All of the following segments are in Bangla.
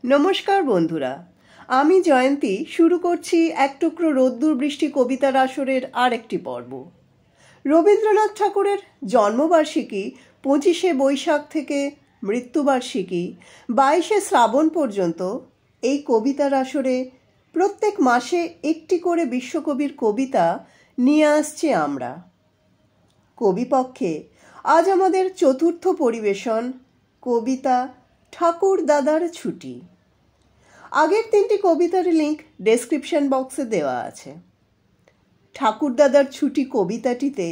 নমস্কার বন্ধুরা, আমি জয়ন্তী শুরু করছি এক টুকরো রোদ্দুর বৃষ্টি কবিতার আসরের আরেকটি পর্ব। রবীন্দ্রনাথ ঠাকুরের জন্মবার্ষিকী 25শে বৈশাখ থেকে মৃত্যুবার্ষিকী 22শে শ্রাবণ পর্যন্ত এই কবিতার আসরে প্রত্যেক মাসে একটি করে বিশ্বকবির কবিতা নিয়ে আসছি আমরা। কবিপক্ষে আজ আমাদের চতুর্থ পরিবেশন কবিতা ঠাকুর দাদার ছুটি। আগের তিনটি কবিতার লিঙ্ক ডেসক্রিপশন বক্সে দেওয়া আছে। ঠাকুর দাদার ছুটি কবিতাটিতে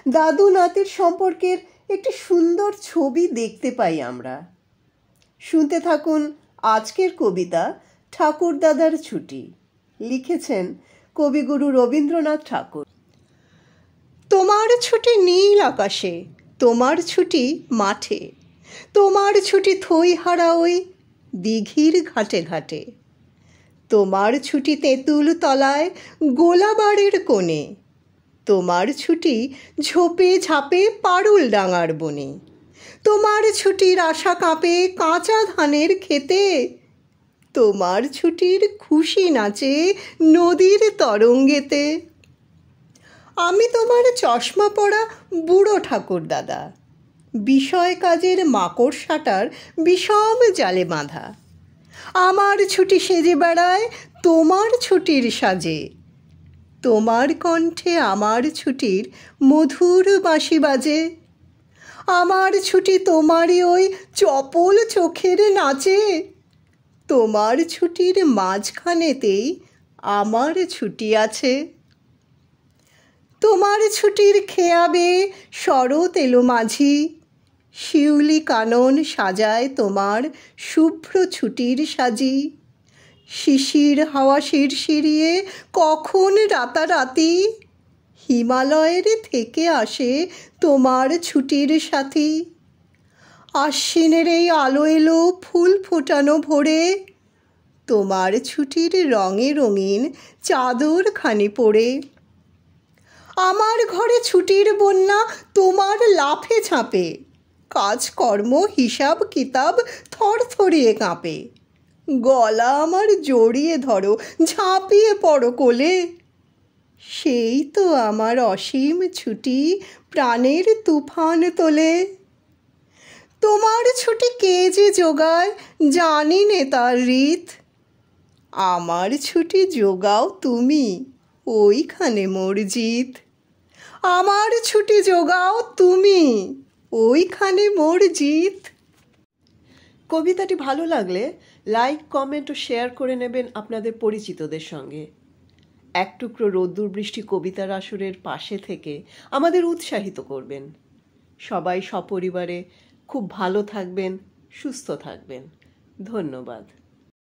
দাদু নাতির সম্পর্কের একটি সুন্দর ছবি দেখতে পাই আমরা। শুনতে থাকুন আজকের কবিতা ঠাকুর দাদার ছুটি। লিখেছেন কবিগুরু রবীন্দ্রনাথ ঠাকুর। তোমার ছুটি নীল আকাশে, তোমার ছুটি মাঠে, তোমার ছুটি থইহারা ওই দিঘির ঘাটে ঘাটে, তোমার ছুটি তেঁতুল তলায় গোলাবাড়ির কোণে, তোমার ছুটি ঝোপে ঝাপে পারুল ডাঙার বনে, তোমার ছুটির আশা কাঁপে কাঁচা ধানের খেতে, তোমার ছুটির খুশি নাচে নদীর তরঙ্গেতে। আমি তোমার চশমা পরা বুড়ো ঠাকুর দাদা, বিষয় কাজের মাকড়সাটার বিষম জালে বাঁধা। আমার ছুটি সেজে বেড়ায় তোমার ছুটির সাজে, তোমার কণ্ঠে আমার ছুটির মধুর বাঁশি বাজে। আমার ছুটি তোমারই ওই চপল চোখের নাচে, তোমার ছুটির মাঝখানেতেই আমার ছুটি আছে। তোমার ছুটির খেয়াবে শরৎ এলো মাঝি, শিউলি কানন সাজায় তোমার শুভ্র ছুটির সাজি। শিশির হাওয়া শিরশিরিয়ে কখন রাতারাতি, হিমালয়ের থেকে আসে তোমার ছুটির সাথী। আশ্বিনের এই আলো এলো ফুল ফোটানো ভোরে, তোমার ছুটির রঙে রঙিন চাদর খানি পরে। আমার ঘরে ছুটির বন্যা তোমার লাফে ঝাঁপে, কাজকর্ম হিসাব কিতাব থরথরিয়ে কাঁপে। গলা আমার জড়িয়ে ধরো, ঝাঁপিয়ে পড়ো কোলে, সেই তো আমার অসীম ছুটি প্রাণের তুফান তোলে। তোমার ছুটি কে যে জোগায় জানি নে তার রীত, আমার ছুটি জোগাও তুমি ওইখানে মোর জিত। আমার ছুটি জোগাও তুমি ওইখানে মোর জিত। কবিতাটি ভালো লাগলে লাইক, কমেন্ট ও শেয়ার করে নেবেন আপনাদের পরিচিতদের সঙ্গে। এক টুকরো রোদ্দুর বৃষ্টি কবিতার আসরের পাশে থেকে আমাদের উৎসাহিত করবেন। সবাই সপরিবারে খুব ভালো থাকবেন, সুস্থ থাকবেন। ধন্যবাদ।